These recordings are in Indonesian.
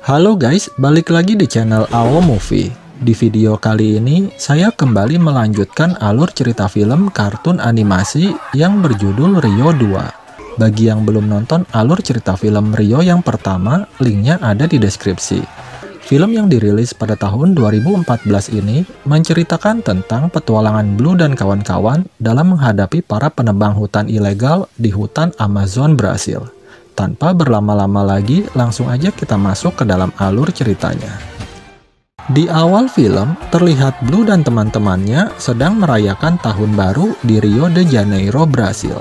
Halo guys, balik lagi di channel AO Movie. Di video kali ini, saya kembali melanjutkan alur cerita film kartun animasi yang berjudul Rio 2. Bagi yang belum nonton alur cerita film Rio yang pertama, linknya ada di deskripsi. Film yang dirilis pada tahun 2014 ini menceritakan tentang petualangan Blue dan kawan-kawan dalam menghadapi para penebang hutan ilegal di hutan Amazon, Brasil. Tanpa berlama-lama lagi, langsung aja kita masuk ke dalam alur ceritanya. Di awal film, terlihat Blue dan teman-temannya sedang merayakan tahun baru di Rio de Janeiro, Brasil.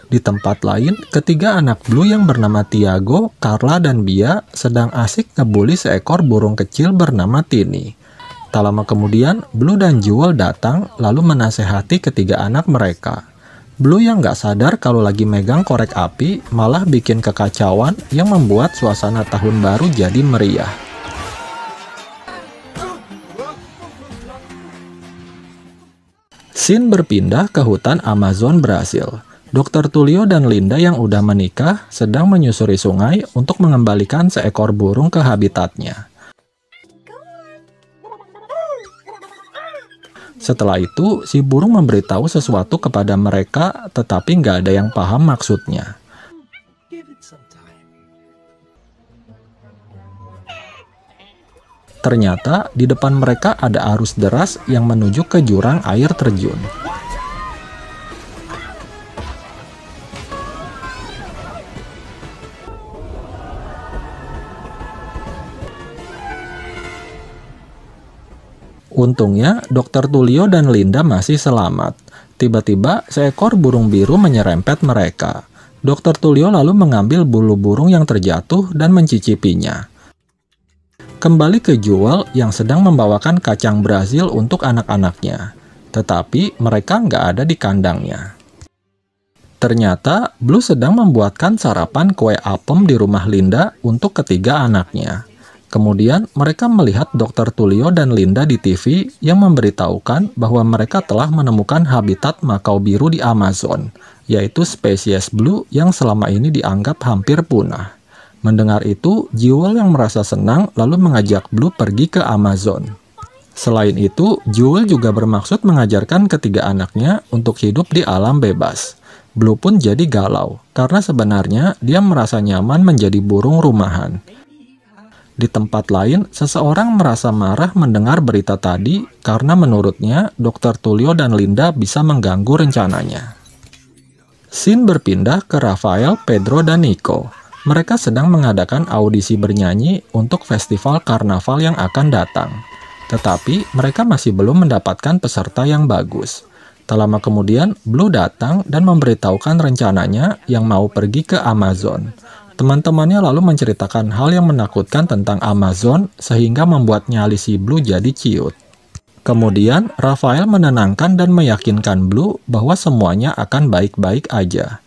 Di tempat lain, ketiga anak Blue yang bernama Tiago, Carla, dan Bia sedang asik ngebully seekor burung kecil bernama Tini. Tak lama kemudian, Blue dan Jewel datang lalu menasehati ketiga anak mereka. Blue yang gak sadar kalau lagi megang korek api malah bikin kekacauan yang membuat suasana tahun baru jadi meriah. Scene berpindah ke hutan Amazon, Brasil. Dr. Tulio dan Linda yang udah menikah sedang menyusuri sungai untuk mengembalikan seekor burung ke habitatnya. Setelah itu, si burung memberitahu sesuatu kepada mereka, tetapi nggak ada yang paham maksudnya. Ternyata, di depan mereka ada arus deras yang menuju ke jurang air terjun. Untungnya, Dr. Tulio dan Linda masih selamat. Tiba-tiba, seekor burung biru menyerempet mereka. Dr. Tulio lalu mengambil bulu burung yang terjatuh dan mencicipinya. Kembali ke Jewel yang sedang membawakan kacang Brazil untuk anak-anaknya. Tetapi mereka nggak ada di kandangnya. Ternyata, Blue sedang membuatkan sarapan kue apem di rumah Linda untuk ketiga anaknya. Kemudian mereka melihat Dr. Tulio dan Linda di TV yang memberitahukan bahwa mereka telah menemukan habitat makau biru di Amazon, yaitu spesies Blue yang selama ini dianggap hampir punah. Mendengar itu, Jewel yang merasa senang lalu mengajak Blue pergi ke Amazon. Selain itu, Jewel juga bermaksud mengajarkan ketiga anaknya untuk hidup di alam bebas. Blue pun jadi galau, karena sebenarnya dia merasa nyaman menjadi burung rumahan. Di tempat lain, seseorang merasa marah mendengar berita tadi karena menurutnya Dr. Tulio dan Linda bisa mengganggu rencananya. Scene berpindah ke Rafael, Pedro, dan Nico. Mereka sedang mengadakan audisi bernyanyi untuk festival karnaval yang akan datang. Tetapi mereka masih belum mendapatkan peserta yang bagus. Tak lama kemudian, Blue datang dan memberitahukan rencananya yang mau pergi ke Amazon. Teman-temannya lalu menceritakan hal yang menakutkan tentang Amazon sehingga membuat nyali si Blue jadi ciut. Kemudian, Rafael menenangkan dan meyakinkan Blue bahwa semuanya akan baik-baik aja.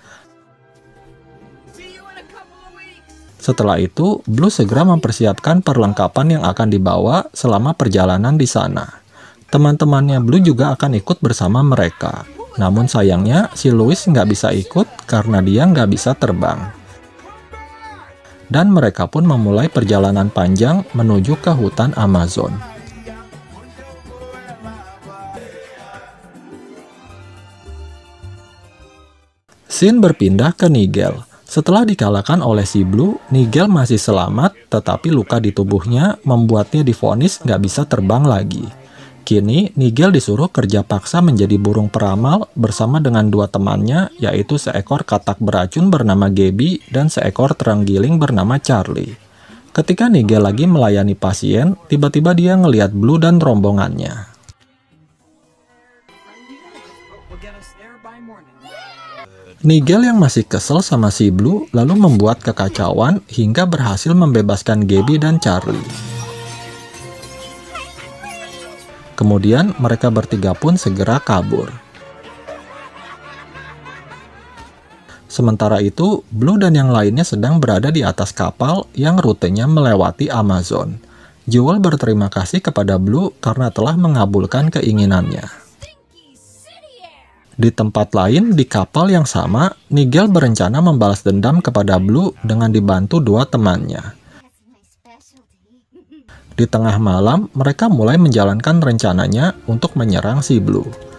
Setelah itu, Blue segera mempersiapkan perlengkapan yang akan dibawa selama perjalanan di sana. Teman-temannya Blue juga akan ikut bersama mereka. Namun sayangnya, si Louis nggak bisa ikut karena dia nggak bisa terbang. Dan mereka pun memulai perjalanan panjang menuju ke hutan Amazon. Scene berpindah ke Nigel. Setelah dikalahkan oleh si Blue, Nigel masih selamat, tetapi luka di tubuhnya membuatnya divonis nggak bisa terbang lagi. Kini, Nigel disuruh kerja paksa menjadi burung peramal bersama dengan dua temannya, yaitu seekor katak beracun bernama Gaby dan seekor terenggiling bernama Charlie. Ketika Nigel lagi melayani pasien, tiba-tiba dia ngelihat Blue dan rombongannya. Nigel yang masih kesel sama si Blue lalu membuat kekacauan hingga berhasil membebaskan Gaby dan Charlie. Kemudian mereka bertiga pun segera kabur. Sementara itu, Blue dan yang lainnya sedang berada di atas kapal yang rutenya melewati Amazon. Jewel berterima kasih kepada Blue karena telah mengabulkan keinginannya. Di tempat lain, di kapal yang sama, Nigel berencana membalas dendam kepada Blue dengan dibantu dua temannya. Di tengah malam, mereka mulai menjalankan rencananya untuk menyerang si Blue.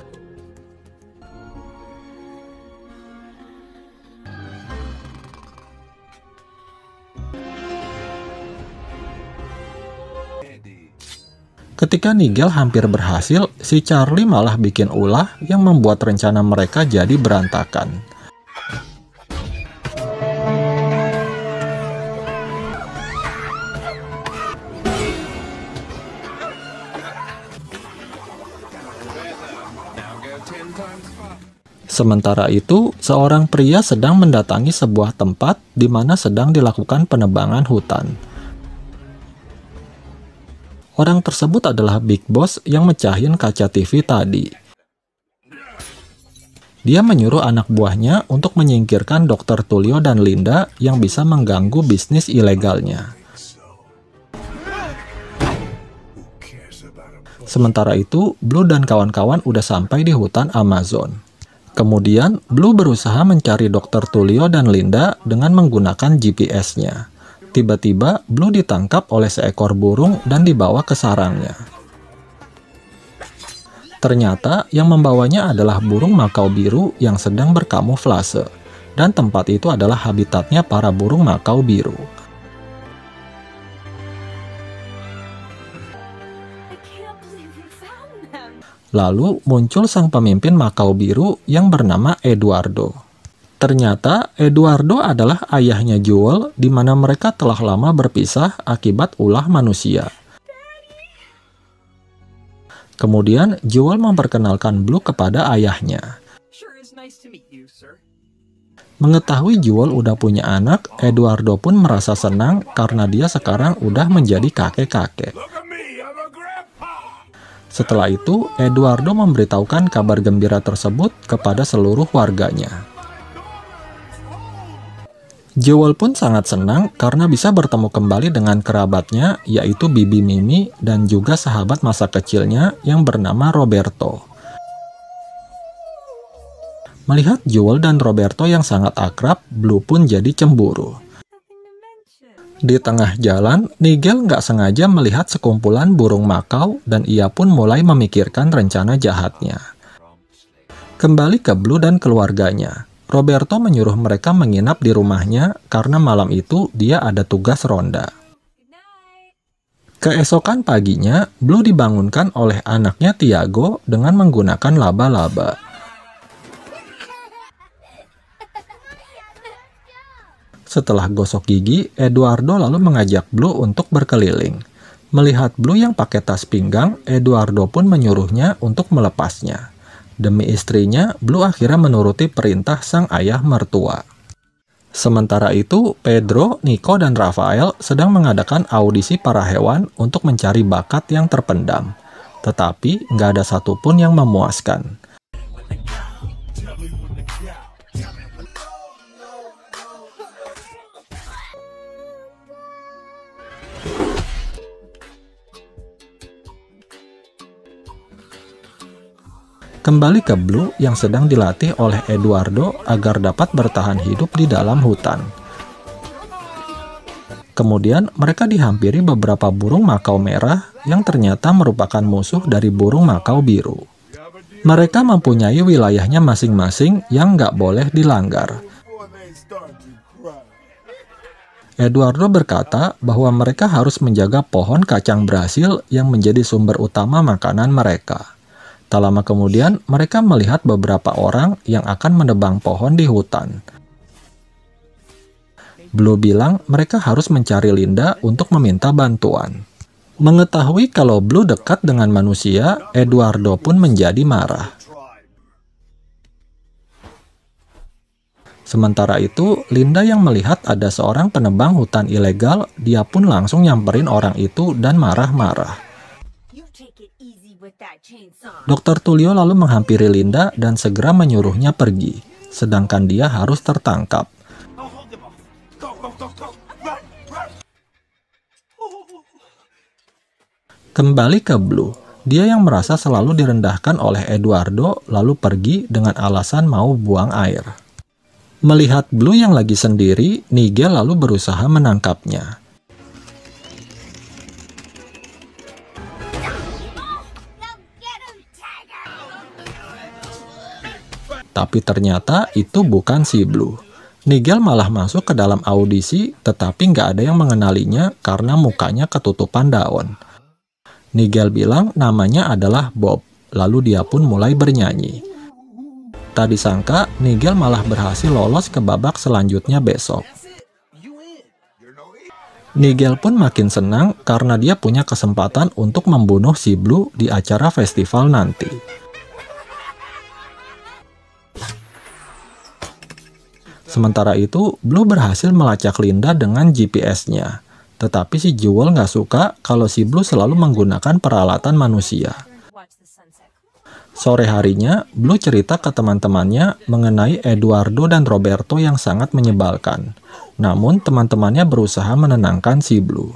Ketika Nigel hampir berhasil, si Charlie malah bikin ulah yang membuat rencana mereka jadi berantakan. Sementara itu, seorang pria sedang mendatangi sebuah tempat di mana sedang dilakukan penebangan hutan. Orang tersebut adalah Big Boss yang mecahin kaca TV tadi. Dia menyuruh anak buahnya untuk menyingkirkan Dr. Tulio dan Linda yang bisa mengganggu bisnis ilegalnya. Sementara itu, Blue dan kawan-kawan udah sampai di hutan Amazon. Kemudian, Blue berusaha mencari Dr. Tulio dan Linda dengan menggunakan GPS-nya. Tiba-tiba, Blue ditangkap oleh seekor burung dan dibawa ke sarangnya. Ternyata, yang membawanya adalah burung makau biru yang sedang berkamuflase, dan tempat itu adalah habitatnya para burung makau biru. Lalu, muncul sang pemimpin makau biru yang bernama Eduardo. Ternyata, Eduardo adalah ayahnya Jewel, di mana mereka telah lama berpisah akibat ulah manusia. Kemudian, Jewel memperkenalkan Blue kepada ayahnya. Mengetahui Jewel udah punya anak, Eduardo pun merasa senang karena dia sekarang udah menjadi kakek-kakek. Setelah itu, Eduardo memberitahukan kabar gembira tersebut kepada seluruh warganya. Jewel pun sangat senang karena bisa bertemu kembali dengan kerabatnya, yaitu Bibi Mimi dan juga sahabat masa kecilnya yang bernama Roberto. Melihat Jewel dan Roberto yang sangat akrab, Blue pun jadi cemburu. Di tengah jalan, Nigel nggak sengaja melihat sekumpulan burung makau dan ia pun mulai memikirkan rencana jahatnya. Kembali ke Blue dan keluarganya. Roberto menyuruh mereka menginap di rumahnya karena malam itu dia ada tugas ronda. Keesokan paginya, Blue dibangunkan oleh anaknya Tiago dengan menggunakan laba-laba. Setelah gosok gigi, Eduardo lalu mengajak Blue untuk berkeliling. Melihat Blue yang pakai tas pinggang, Eduardo pun menyuruhnya untuk melepasnya. Demi istrinya, Blue akhirnya menuruti perintah sang ayah mertua. Sementara itu, Pedro, Nico, dan Rafael sedang mengadakan audisi para hewan untuk mencari bakat yang terpendam. Tetapi, nggak ada satupun yang memuaskan. Kembali ke Blue yang sedang dilatih oleh Eduardo agar dapat bertahan hidup di dalam hutan. Kemudian mereka dihampiri beberapa burung makau merah yang ternyata merupakan musuh dari burung makau biru. Mereka mempunyai wilayahnya masing-masing yang nggak boleh dilanggar. Eduardo berkata bahwa mereka harus menjaga pohon kacang Brasil yang menjadi sumber utama makanan mereka. Tak lama kemudian, mereka melihat beberapa orang yang akan menebang pohon di hutan. Blue bilang mereka harus mencari Linda untuk meminta bantuan. Mengetahui kalau Blue dekat dengan manusia, Eduardo pun menjadi marah. Sementara itu, Linda yang melihat ada seorang penebang hutan ilegal, dia pun langsung nyamperin orang itu dan marah-marah. Dr. Tulio lalu menghampiri Linda dan segera menyuruhnya pergi. sedangkan dia harus tertangkap. Kembali ke Blue, dia yang merasa selalu direndahkan oleh Eduardo lalu pergi dengan alasan mau buang air. Melihat Blue yang lagi sendiri, Nigel lalu berusaha menangkapnya. Tapi ternyata itu bukan si Blue. Nigel malah masuk ke dalam audisi, tetapi nggak ada yang mengenalinya karena mukanya ketutupan daun. Nigel bilang namanya adalah Bob, lalu dia pun mulai bernyanyi. Tak disangka, Nigel malah berhasil lolos ke babak selanjutnya besok. Nigel pun makin senang karena dia punya kesempatan untuk membunuh si Blue di acara festival nanti. Sementara itu, Blue berhasil melacak Linda dengan GPS-nya. Tetapi si Jewel nggak suka kalau si Blue selalu menggunakan peralatan manusia. Sore harinya, Blue cerita ke teman-temannya mengenai Eduardo dan Roberto yang sangat menyebalkan. Namun, teman-temannya berusaha menenangkan si Blue.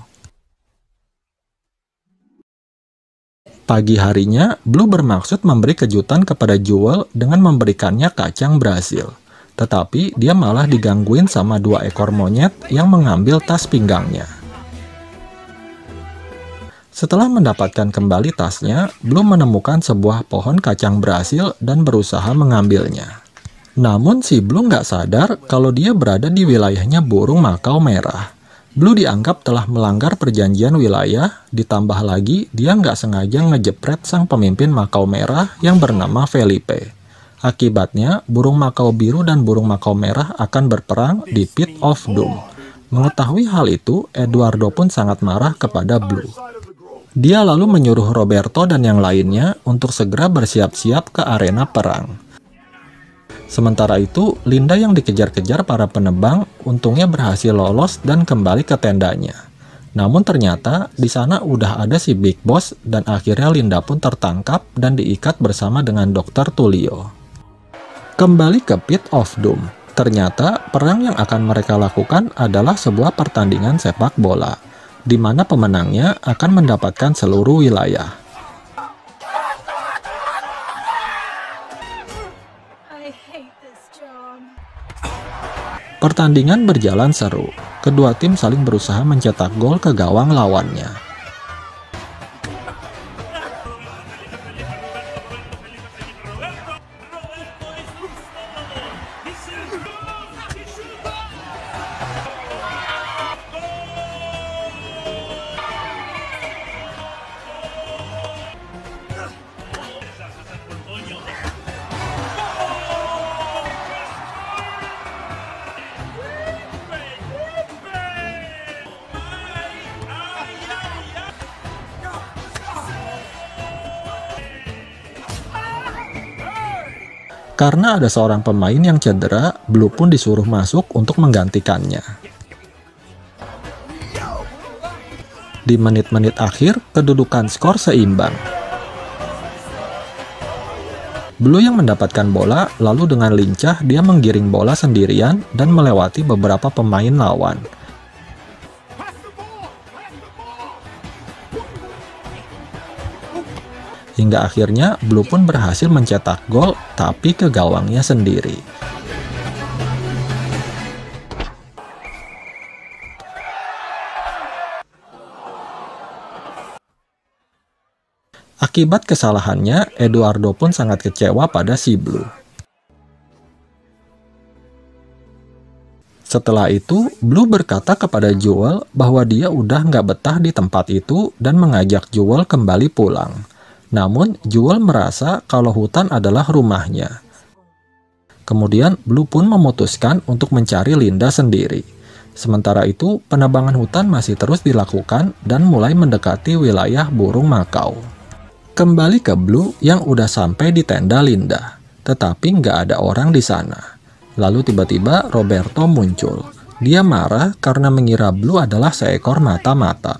Pagi harinya, Blue bermaksud memberi kejutan kepada Jewel dengan memberikannya kacang Brasil. Tetapi, dia malah digangguin sama 2 ekor monyet yang mengambil tas pinggangnya. Setelah mendapatkan kembali tasnya, Blue menemukan sebuah pohon kacang Brasil dan berusaha mengambilnya. Namun si Blue nggak sadar kalau dia berada di wilayahnya burung makau merah. Blue dianggap telah melanggar perjanjian wilayah, ditambah lagi dia nggak sengaja ngejepret sang pemimpin makau merah yang bernama Felipe. Akibatnya, burung makau biru dan burung makau merah akan berperang di Pit of Doom. Mengetahui hal itu, Eduardo pun sangat marah kepada Blue. Dia lalu menyuruh Roberto dan yang lainnya untuk segera bersiap-siap ke arena perang. Sementara itu, Linda yang dikejar-kejar para penebang untungnya berhasil lolos dan kembali ke tendanya. Namun ternyata di sana udah ada si Big Boss dan akhirnya Linda pun tertangkap dan diikat bersama dengan Dr. Tulio. Kembali ke Pit of Doom. Ternyata perang yang akan mereka lakukan adalah sebuah pertandingan sepak bola, di mana pemenangnya akan mendapatkan seluruh wilayah. Pertandingan berjalan seru. Kedua tim saling berusaha mencetak gol ke gawang lawannya. Karena ada seorang pemain yang cedera, Blue pun disuruh masuk untuk menggantikannya. Di menit-menit akhir, kedudukan skor seimbang. Blue yang mendapatkan bola, lalu dengan lincah dia menggiring bola sendirian dan melewati beberapa pemain lawan. Hingga akhirnya Blue pun berhasil mencetak gol, tapi ke gawangnya sendiri. Akibat kesalahannya, Eduardo pun sangat kecewa pada si Blue. Setelah itu, Blue berkata kepada Jewel bahwa dia udah nggak betah di tempat itu dan mengajak Jewel kembali pulang. Namun, Jewel merasa kalau hutan adalah rumahnya. Kemudian, Blue pun memutuskan untuk mencari Linda sendiri. Sementara itu, penebangan hutan masih terus dilakukan dan mulai mendekati wilayah burung makau. Kembali ke Blue yang udah sampai di tenda Linda, tetapi nggak ada orang di sana. Lalu tiba-tiba Roberto muncul. Dia marah karena mengira Blue adalah seekor mata-mata.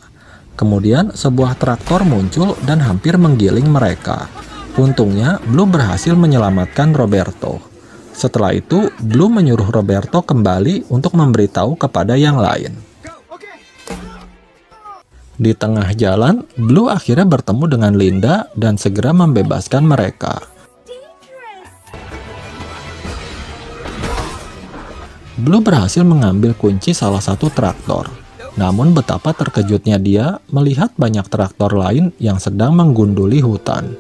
Kemudian sebuah traktor muncul dan hampir menggiling mereka. Untungnya Blue berhasil menyelamatkan Roberto. Setelah itu, Blue menyuruh Roberto kembali untuk memberitahu kepada yang lain. Di tengah jalan, Blue akhirnya bertemu dengan Linda dan segera membebaskan mereka. Blue berhasil mengambil kunci salah satu traktor. Namun betapa terkejutnya dia melihat banyak traktor lain yang sedang menggunduli hutan.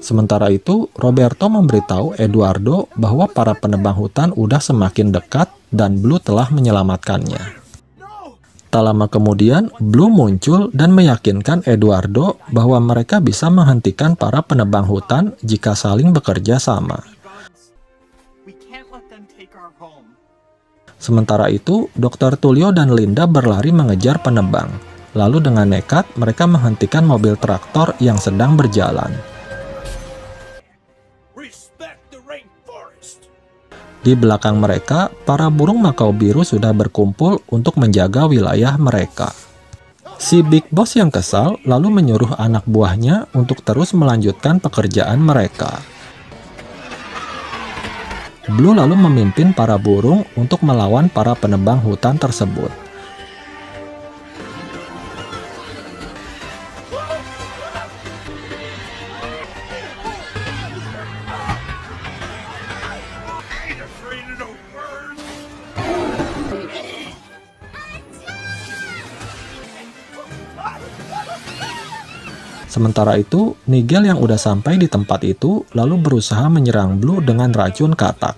Sementara itu, Roberto memberitahu Eduardo bahwa para penebang hutan udah semakin dekat dan Blue telah menyelamatkannya. Tak lama kemudian, Blue muncul dan meyakinkan Eduardo bahwa mereka bisa menghentikan para penebang hutan jika saling bekerja sama. Sementara itu, Dr. Tulio dan Linda berlari mengejar penebang. Lalu dengan nekat, mereka menghentikan mobil traktor yang sedang berjalan. Di belakang mereka, para burung makau biru sudah berkumpul untuk menjaga wilayah mereka. Si Big Boss yang kesal lalu menyuruh anak buahnya untuk terus melanjutkan pekerjaan mereka. Blue lalu memimpin para burung untuk melawan para penebang hutan tersebut. Sementara itu, Nigel yang udah sampai di tempat itu lalu berusaha menyerang Blue dengan racun katak.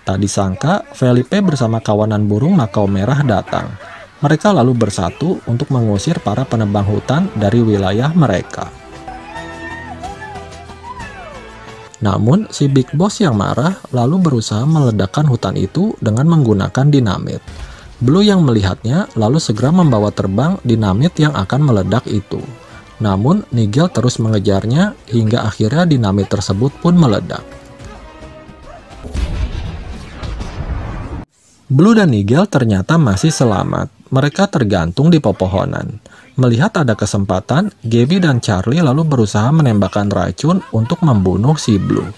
Tak disangka, Felipe bersama kawanan burung makau merah datang. Mereka lalu bersatu untuk mengusir para penebang hutan dari wilayah mereka. Namun, si Big Boss yang marah lalu berusaha meledakkan hutan itu dengan menggunakan dinamit. Blue yang melihatnya lalu segera membawa terbang dinamit yang akan meledak itu. Namun, Nigel terus mengejarnya hingga akhirnya dinamit tersebut pun meledak. Blue dan Nigel ternyata masih selamat. Mereka tergantung di pepohonan. Melihat ada kesempatan, Gabby dan Charlie lalu berusaha menembakkan racun untuk membunuh si Blue.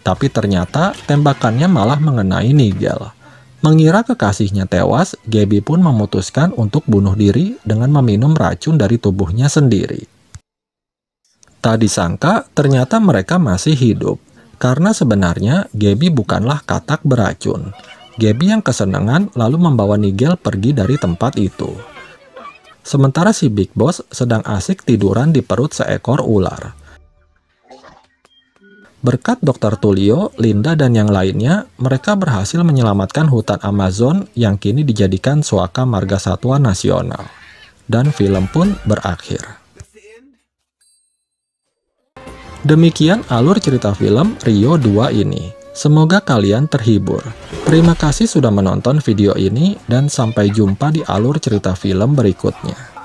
Tapi ternyata tembakannya malah mengenai Nigel. Mengira kekasihnya tewas, Gabby pun memutuskan untuk bunuh diri dengan meminum racun dari tubuhnya sendiri. Tak disangka, ternyata mereka masih hidup. Karena sebenarnya, Gabby bukanlah katak beracun. Gabby yang kesenangan lalu membawa Nigel pergi dari tempat itu. Sementara si Big Boss sedang asik tiduran di perut seekor ular. Berkat Dr. Tulio, Linda, dan yang lainnya, mereka berhasil menyelamatkan hutan Amazon yang kini dijadikan suaka marga satwa nasional. Dan film pun berakhir. Demikian alur cerita film Rio 2 ini. Semoga kalian terhibur. Terima kasih sudah menonton video ini dan sampai jumpa di alur cerita film berikutnya.